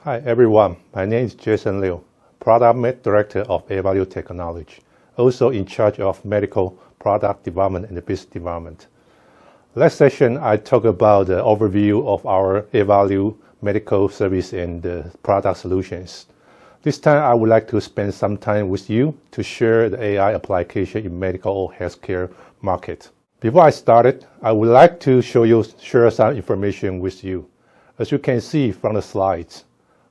Hi everyone, my name is Jason Liu, Product Director of Avalue Technology, also in charge of medical product development and business development. Last session, I talked about the overview of our Avalue medical service and product solutions. This time, I would like to spend some time with you to share the AI application in medical or healthcare market. Before I started, I would like to share some information with you. As you can see from the slides,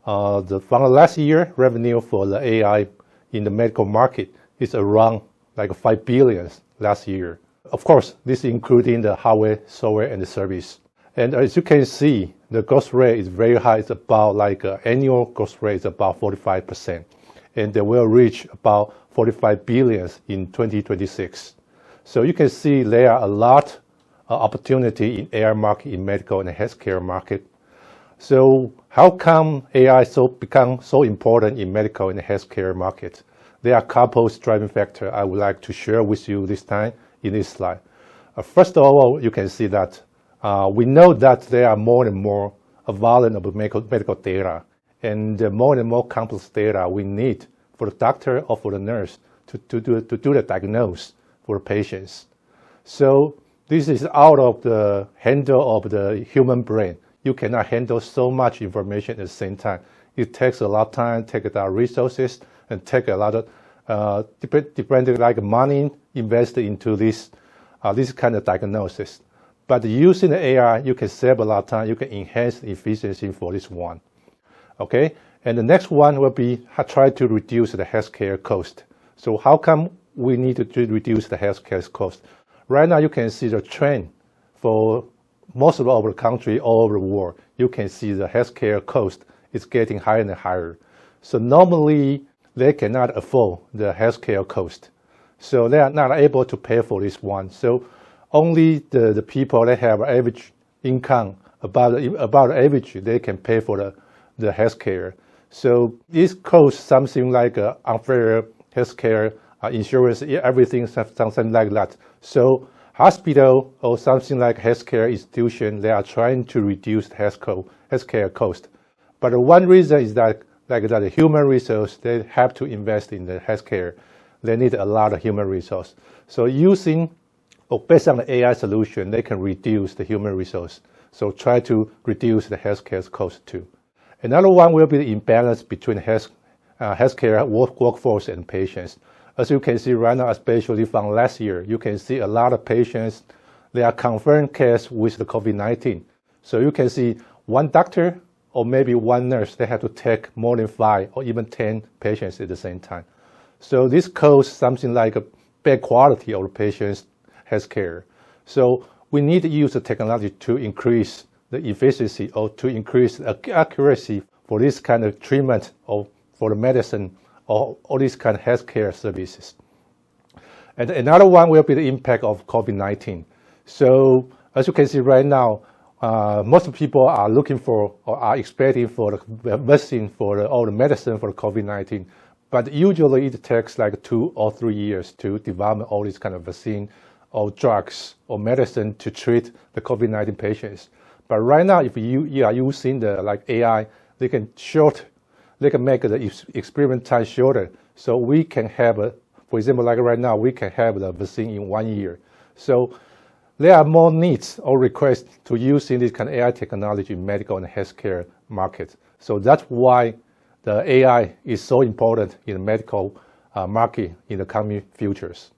from the last year, revenue for the AI in the medical market is around like 5 billion last year. Of course, this including the hardware, software, and the service. And as you can see, the growth rate is very high. It's about like annual growth rate is about 45%. And they will reach about 45 billion in 2026. So you can see there are a lot of opportunity in AI market, in medical and healthcare market. So how come AI become so important in medical and healthcare market? There are a couple of driving factors I would like to share with you this time in this slide. First of all, you can see that we know that there are more and more volume of medical data, and more and more complex data we need for the doctor or for the nurse to do the diagnosis for patients. So this is out of the handle of the human brain. You cannot handle so much information at the same time. It takes a lot of time, takes a lot of resources, and take a lot of different like money invested into this kind of diagnosis. But using the AI, you can save a lot of time. You can enhance the efficiency for this one. Okay, and the next one will be try to reduce the healthcare cost. So how come we need to reduce the healthcare cost? Right now, you can see the trend for most of our country all over the world. You can see the healthcare cost is getting higher and higher. So normally, they cannot afford the healthcare cost. So they are not able to pay for this one. So only the people that have average income about average, they can pay for the healthcare. So this costs something like unfair healthcare insurance, everything, something like that. So hospital or something like healthcare institution, they are trying to reduce healthcare cost. But one reason is that the human resource, they have to invest in the healthcare. They need a lot of human resource. So based on the AI solution, they can reduce the human resource. So try to reduce the healthcare cost too. Another one will be the imbalance between healthcare workforce and patients. As you can see right now, especially from last year, you can see a lot of patients, they are confirmed case with the COVID-19. So you can see one doctor or maybe one nurse, they have to take more than 5 or even 10 patients at the same time. So this causes something like a bad quality of the patient's healthcare. So we need to use the technology to increase the efficiency or to increase the accuracy for this kind of treatment or for the medicine or all these kind of healthcare services. And another one will be the impact of COVID-19. So as you can see right now, most people are looking for or are expecting for the vaccine or the medicine for the COVID-19. But usually it takes like 2 or 3 years to develop all these kind of vaccine or drugs or medicine to treat the COVID-19 patients. But right now, if you are using the like AI, they can make the experiment time shorter. So we can have, for example, like right now, we can have the vaccine in 1 year. So there are more needs or requests to using this kind of AI technology in medical and healthcare market. So that's why the AI is so important in the medical market in the coming futures.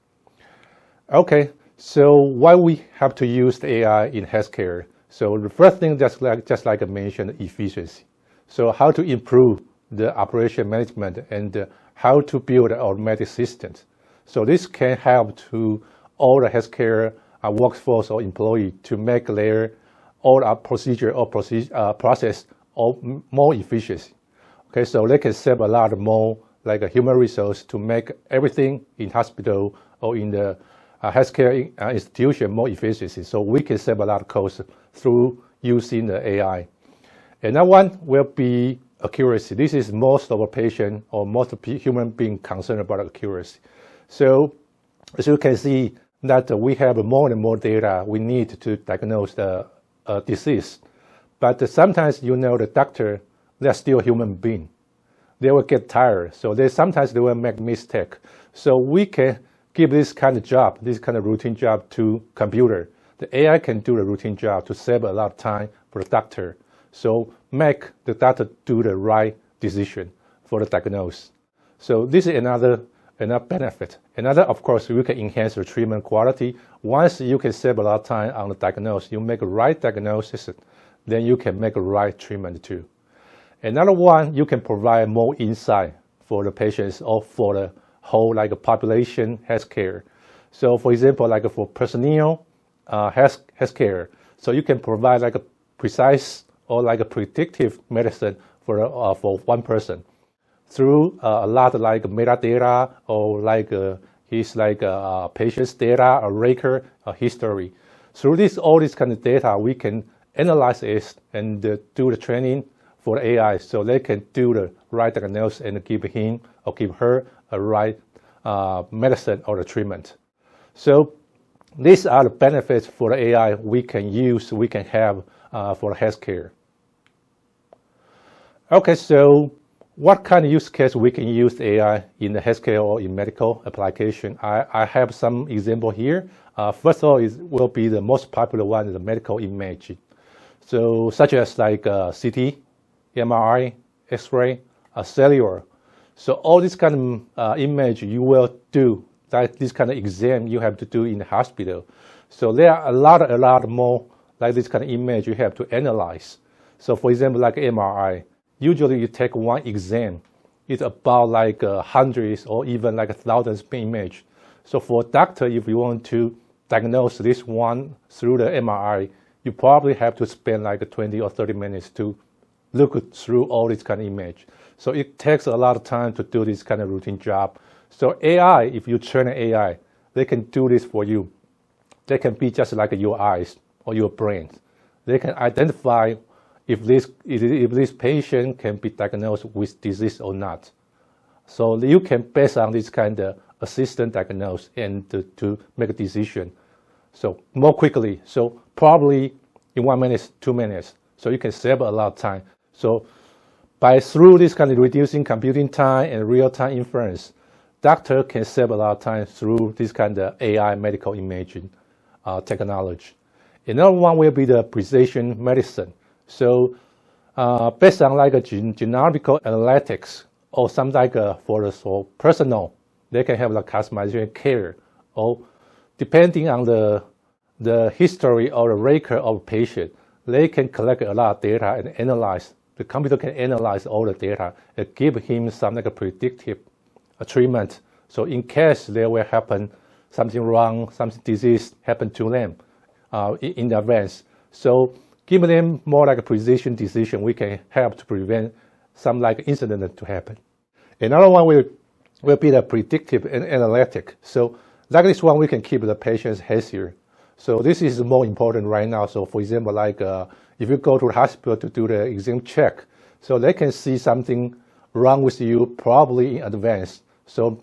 Okay, so why we have to use the AI in healthcare? So the first thing, just like I mentioned, efficiency. So how to improve the operation management and how to build automatic systems. So this can help to all the healthcare workforce or employee to make their all procedure or process more efficient. Okay, so they can save a lot more like a human resource to make everything in hospital or in the healthcare institution more efficiency. So we can save a lot of costs through using the AI. Another one will be accuracy. This is most of our patient or most of human being concerned about accuracy. So as you can see that we have more and more data we need to diagnose the disease. But sometimes, the doctor they're still human beings. They will get tired, so sometimes they will make mistake. So we can give this kind of job, this kind of routine job to computer. The AI can do the routine job to save a lot of time for the doctor. So make the doctor do the right decision for the diagnosis. So this is another benefit. Another, of course, you can enhance the treatment quality. Once you can save a lot of time on the diagnosis, you make a right diagnosis, then you can make a right treatment too. Another one, you can provide more insight for the patients or for the whole population healthcare. So for example, for personnel healthcare, so you can provide a precise or a predictive medicine for one person through a lot of metadata or his patient's data or record history. Through all this kind of data, we can analyze it and do the training for AI, so they can do the right diagnosis and give him or give her a right medicine or the treatment. So these are the benefits for the AI we can have for healthcare. Okay, so what kind of use case we can use AI in the healthcare or in medical application? I have some example here. First of all, will be the most popular one, the medical imaging. So such as CT, MRI, X-ray, Cellular. So all this kind of image you will do, this kind of exam you have to do in the hospital. So there are a lot more this kind of image you have to analyze. So for example, MRI, usually you take one exam, it's about hundreds or even thousands of image. So for a doctor, if you want to diagnose this one through the MRI, you probably have to spend 20 or 30 minutes to look through all this kind of image. So it takes a lot of time to do this kind of routine job. So AI, if you train an AI, they can do this for you. They can be just like your eyes or your brain. They can identify if this patient can be diagnosed with disease or not. So you can, based on this kind of assistant diagnose and to make a decision. So more quickly, so probably in 1 minute, 2 minutes. So you can save a lot of time. So through this kind of reducing computing time and real-time inference, doctor can save a lot of time through this kind of AI medical imaging technology. Another one will be the precision medicine. So based on genomical analytics or something for personal, they can have customization care, or depending on the history or the record of a patient, they can collect a lot of data and analyze. The computer can analyze all the data and give him some predictive treatment. So in case there will happen something wrong, something disease happen to them in advance. So giving them more a precision decision, we can help to prevent some incident to happen. Another one will be the predictive and analytic. So this one, we can keep the patients healthier. So this is more important right now. So for example, if you go to the hospital to do the exam check, so they can see something wrong with you probably in advance. So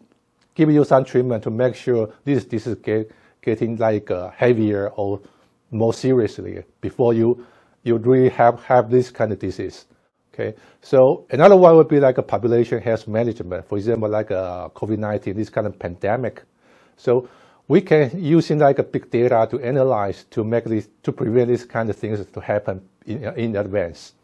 give you some treatment to make sure this is getting heavier or more seriously before you really have this kind of disease. Okay, so another one would be a population health management. For example, COVID-19, this kind of pandemic. So we can using big data to analyze to prevent these kind of things to happen in advance.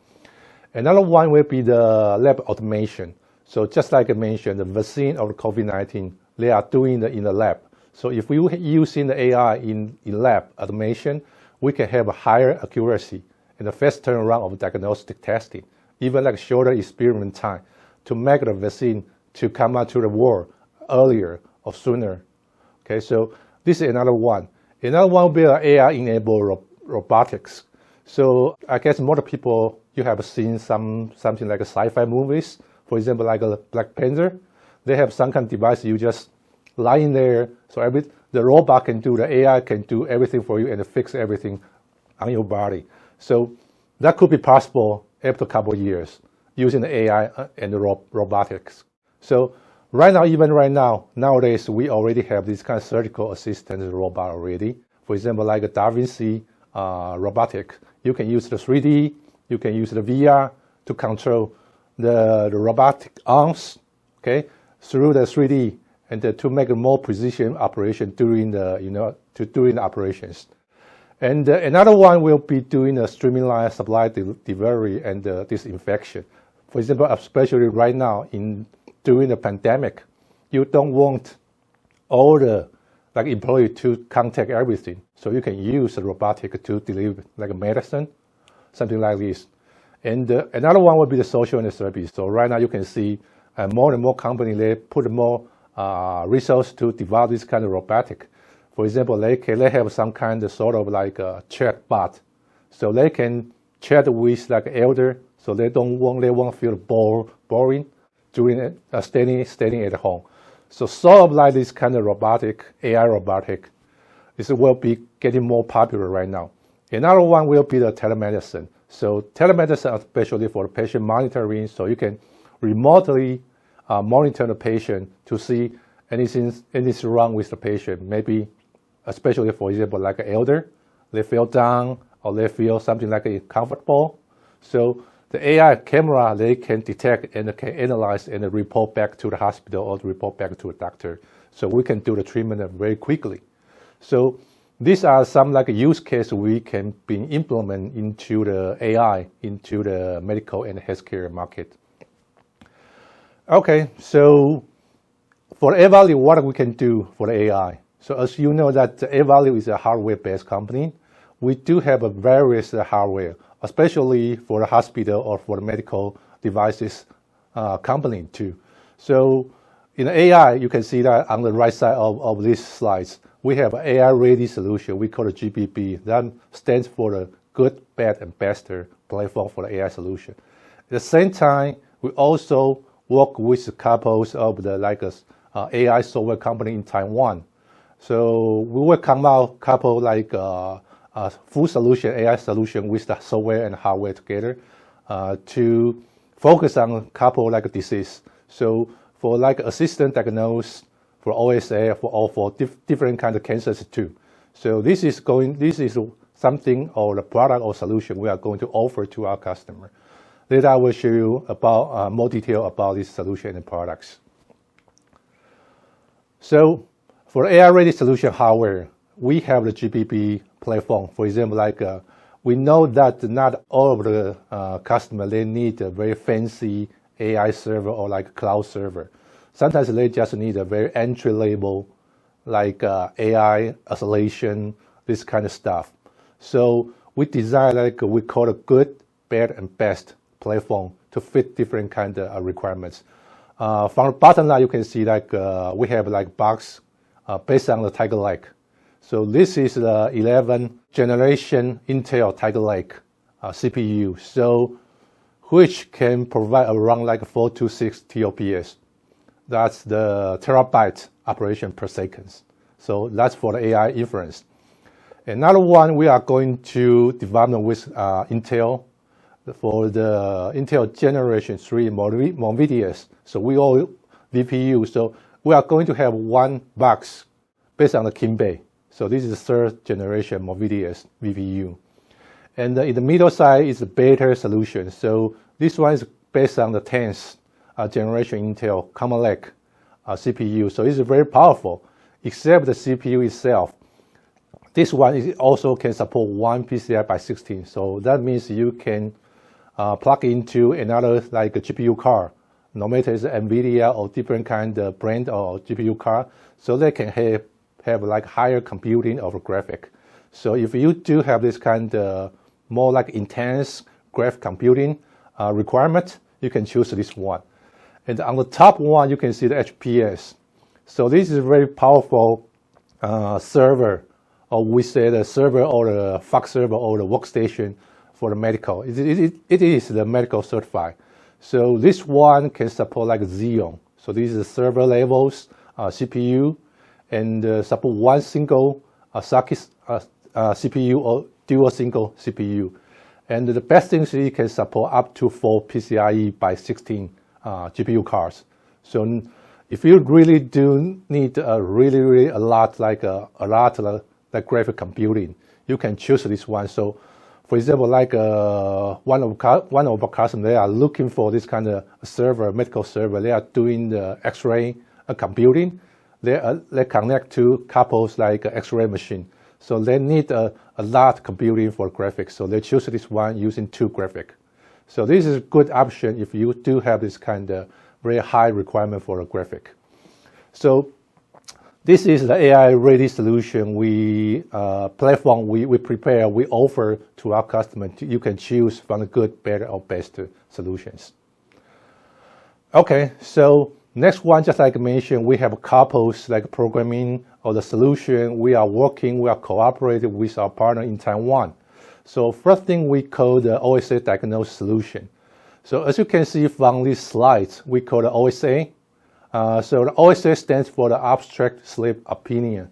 Another one will be the lab automation. So just like I mentioned, the vaccine of COVID-19, they are doing in the lab. So if we using the AI in lab automation, we can have a higher accuracy and a fast turnaround of diagnostic testing, even shorter experiment time to make the vaccine to come out to the world earlier or sooner. Okay, so this is another one. Another one will be AI-enabled robotics. So I guess more people, you have seen something like sci-fi movies. For example, a Black Panther. They have some kind of device you just lie in there. So the robot can do, the AI can do everything for you and fix everything on your body. So that could be possible after a couple of years using the AI and the robotics. So nowadays, we already have this kind of surgical assistant robot already. For example, like a Da Vinci robotic, you can use the 3D, you can use the VR to control the robotic arms, okay, through the 3D, and to make a more precision operation during the during the operations. And another one will be doing a streamlined supply delivery and disinfection. For example, especially right now during the pandemic, you don't want all the employee to contact everything, so you can use a robotic to deliver like a medicine, something like this. And another one would be the social and service. So right now you can see more and more companies, they put more resources to develop this kind of robotic. For example, they have some kind of sort of like a chat bot, so they can chat with like elder, so they won't feel boring during staying at home. So sort of like this kind of robotic, AI robotic, this will be getting more popular right now. Another one will be the telemedicine. So telemedicine, especially for patient monitoring, so you can remotely monitor the patient to see anything wrong with the patient. Maybe, especially for example, like an elder, they feel down or they feel something like uncomfortable. So the AI camera, they can detect and can analyze and report back to the hospital or report back to a doctor. So we can do the treatment very quickly. So these are some like use case we can be implement into the AI, into the medical and healthcare market. Okay, so for Avalue, what we can do for the AI? So as you know that Avalue is a hardware-based company, we do have a various hardware, especially for the hospital or for the medical devices company too. So in AI, you can see that on the right side of these slides, we have an AI-ready solution. We call it GPP. That stands for the good, bad, and better platform for the AI solution. At the same time, we also work with couples of the AI software company in Taiwan. So we will come out couple like a full solution, AI solution with the software and hardware together to focus on couple like disease. So for like assistant diagnosis, for OSA, for different kind of cancers too. So this is something or the product or solution we are going to offer to our customer. Later I will show you about more detail about this solution and products. So for AI-ready solution hardware, we have the GPP platform. For example, we know that not all of the customers, they need a very fancy AI server or like cloud server. Sometimes they just need a very entry-level AI isolation, this kind of stuff. So we design we call a good, bad, and best platform to fit different kind of requirements. From the bottom line, you can see we have box based on the Tiger Lake. So this is the 11th generation Intel Tiger Lake CPU, so which can provide around 4 to 6 TOPS. That's the terabyte operation per second. So that's for the AI inference. Another one we are going to develop with Intel for the Intel Generation 3 Movidius. So we all VPU. So we are going to have one box based on the Kimbay. So this is the third generation Movidius VPU. And in the middle side is the beta solution. So this one is based on the 10th generation Intel Common Lake CPU. So it's very powerful, except the CPU itself. This one also can support one PCI by 16. So that means you can plug into another a GPU card, no matter it's NVIDIA or different kind of brand or GPU card. So they can have higher computing of graphic. So if you do have this kind of more intense graph computing requirement, you can choose this one. And on the top one, you can see the HPS. So this is a very powerful server, or we say the server or the Fox server or the workstation for the medical. It is the medical certified. So this one can support Xeon. So this is the server levels CPU and support one single socket CPU or dual single CPU. And the best thing is it can support up to 4 PCIe by 16 GPU cards. So if you really do need a lot graphic computing, you can choose this one. So For example, like one of our customers, they are looking for this kind of server, medical server. They are doing the X-ray computing. They connect to couples like X-ray machine. So they need a lot computing for graphics. So they choose this one using 2 graphics. So this is a good option if you do have this kind of very high requirement for a graphic. So this is the AI-ready solution platform we prepare, we offer to our customer. You can choose from the good, better, or best solutions. Okay, so next one, just like I mentioned, we have couples like programming or the solution. We are cooperating with our partner in Taiwan. So first thing we call the OSA Diagnosis solution. So as you can see from these slides, we call the OSA. So the OSA stands for the Abstract Sleep Apnea.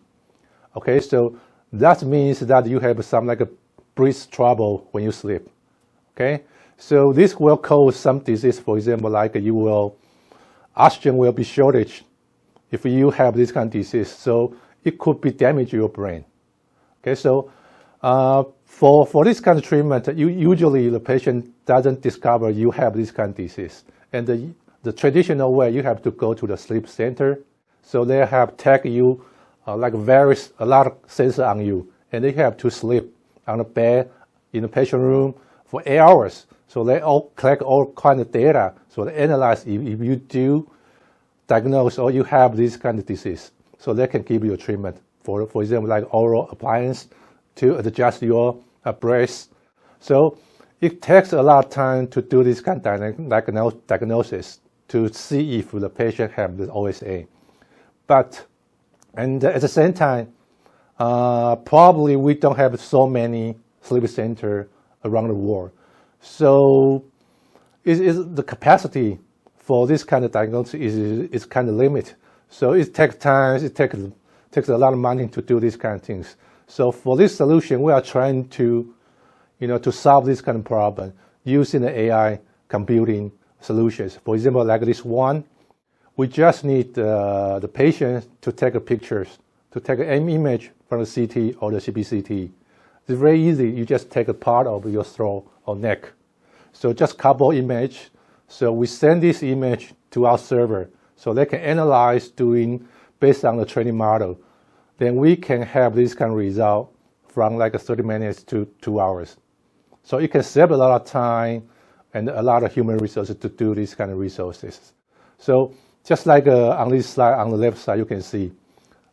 Okay, so that means that you have some like a breath trouble when you sleep. Okay, so this will cause some disease. For example, like oxygen will be shortage if you have this kind of disease. So it could be damage your brain. Okay, so for this kind of treatment, usually the patient doesn't discover you have this kind of disease, and the traditional way, you have to go to the sleep center. So they have take you a lot of sensors on you, and they have to sleep on a bed in the patient room for 8 hours. So they all collect all kind of data. So they analyze if you do diagnose or you have this kind of disease. So they can give you a treatment for example, like oral appliance to adjust your breath. So it takes a lot of time to do this kind of diagnosis to see if the patient have the OSA. And at the same time, probably we don't have so many sleep centers around the world. So the capacity for this kind of diagnosis is kind of limited. So it takes time, it takes a lot of money to do these kind of things. So for this solution, we are trying to solve this kind of problem using the AI computing solutions. For example, like this one, we just need the patient to take pictures, to take an image from the CT or the CBCT. It's very easy. You just take a part of your throat or neck. So just couple image. So we send this image to our server so they can analyze based on the training model. Then we can have this kind of result from like 30 minutes to 2 hours. So it can save a lot of time and a lot of human resources to do these kind of resources. So just like on this slide, on the left side, you can see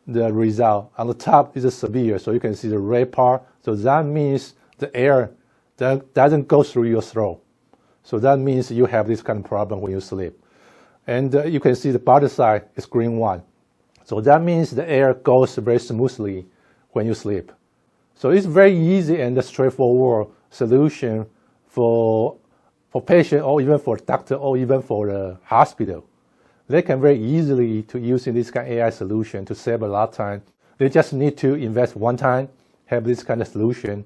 the result. On the top is severe, so you can see the red part. So that means the air doesn't go through your throat. So that means you have this kind of problem when you sleep. And you can see the bottom side is green one. So that means the air goes very smoothly when you sleep. So it's very easy and a straightforward solution for patient or even for doctor or even for the hospital. They can very easily to using this kind of AI solution to save a lot of time. They just need to invest one time, have this kind of solution.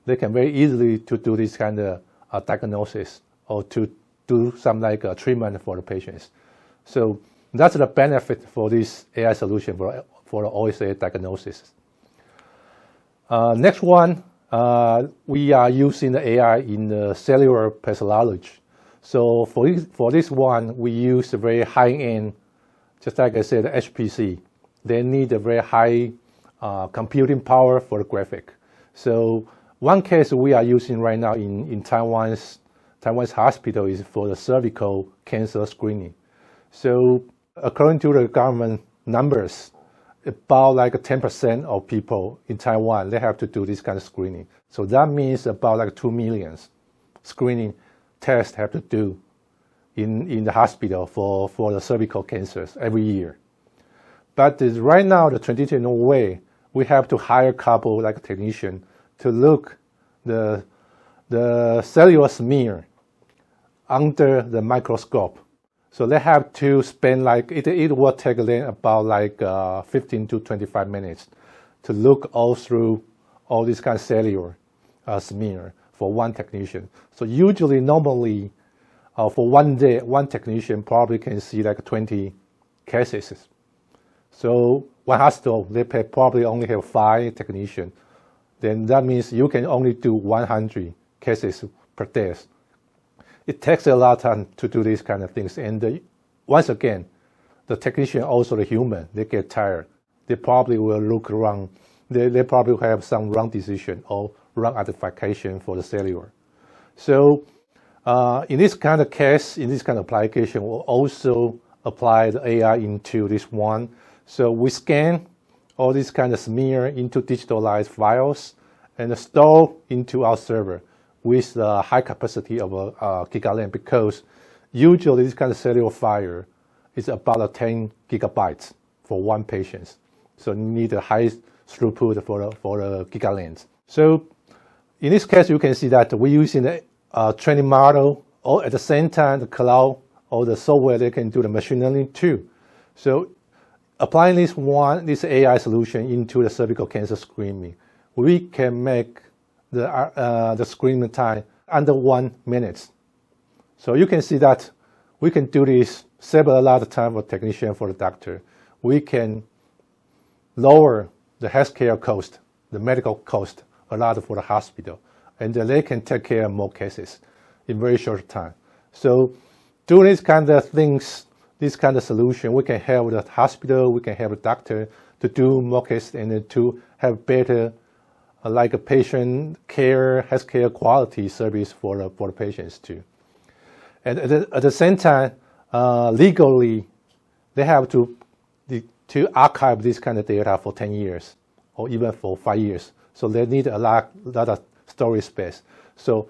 They can very easily to do this kind of diagnosis or to do some like treatment for the patients. So that's the benefit for this AI solution for the OSA diagnosis. Next one, we are using the AI in the cellular pathology. So for this one, we use a very high-end, just like I said, HPC. They need a very high computing power for the graphic. So one case we are using right now in Taiwan's hospital is for the cervical cancer screening. So according to the government numbers, about like 10% of people in Taiwan, they have to do this kind of screening. So that means about like 2 million screening tests have to do in the hospital for the cervical cancers every year. But right now, the traditional way, we have to hire a couple like technician to look the cellular smear under the microscope. So they have to spend like, it will take them about like 15 to 25 minutes to look all through all this kind of cellular smear for one technician. So normally for one day, one technician probably can see like 20 cases. So one hospital, they probably only have 5 technicians. Then that means you can only do 100 cases per day. It takes a lot of time to do these kind of things. And once again, the technician, also the human, they get tired. They probably will look wrong. They probably have some wrong decision or wrong identification for the cellular. So in this kind of case, in this kind of application, we'll also apply the AI into this one. So we scan all these kind of smear into digitalized files and store into our server with the high capacity of a gigalane, because usually this kind of cellular file is about 10 gigabytes for one patient. So you need a high throughput for the gigalanes. So in this case, you can see that we're using a training model, or at the same time, the cloud or the software, they can do the machine learning too. So applying this AI solution into the cervical cancer screening, we can make the screening time under 1 minute. So you can see that we can do this, save a lot of time for technician, for the doctor. We can lower the healthcare cost, the medical cost, a lot for the hospital, and they can take care of more cases in very short time. So doing these kind of things, this kind of solution, we can help the hospital, we can help the doctor to do more cases and to have better like a patient care, healthcare quality service for the patients too. And at the same time, legally, they have to archive this kind of data for 10 years or even for 5 years. So they need a lot of storage space. So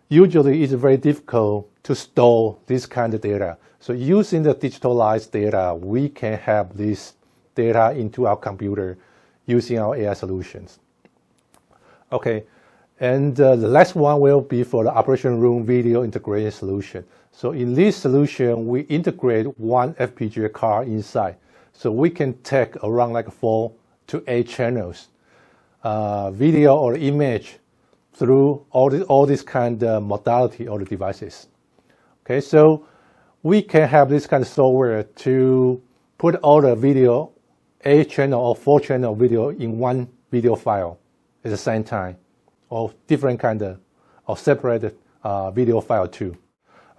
usually it's very difficult to store this kind of data. So using the digitalized data, we can have this data into our computer using our AI solutions. Okay, and the last one will be for the operation room video integration solution. So in this solution, we integrate one FPGA card inside. So we can take around like 4 to 8 channels, video or image through all this kind of modality or the devices. Okay, so we can have this kind of software to put all the video, 8 channel or 4 channel video in one video file at the same time, or different kind of separated video file too.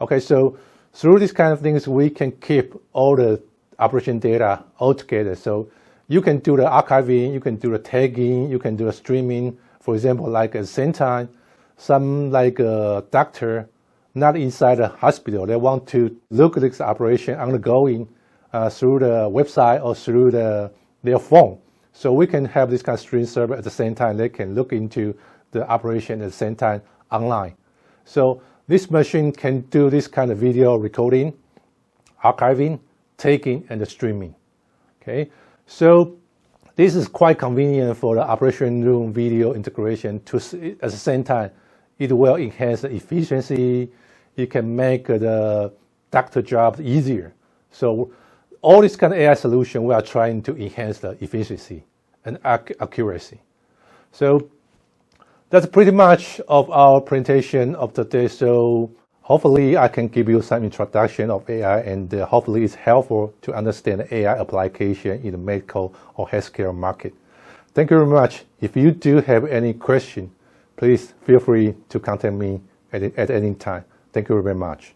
Okay, so through these kind of things, we can keep all the operation data all together. So you can do the archiving, you can do the tagging, you can do the streaming. For example, like at the same time, some like a doctor not inside the hospital, they want to look at this operation undergoing through the website or through their phone. So we can have this kind of stream server at the same time. They can look into the operation at the same time online. So this machine can do this kind of video recording, archiving, tagging, and the streaming. Okay, so this is quite convenient for the operation room video integration. At the same time, it will enhance the efficiency. It can make the doctor job easier. So all this kind of AI solution, we are trying to enhance the efficiency and accuracy. So that's pretty much of our presentation of today. So hopefully I can give you some introduction of AI, and hopefully it's helpful to understand AI application in the medical or healthcare market. Thank you very much. If you do have any question, please feel free to contact me at any time. Thank you very much.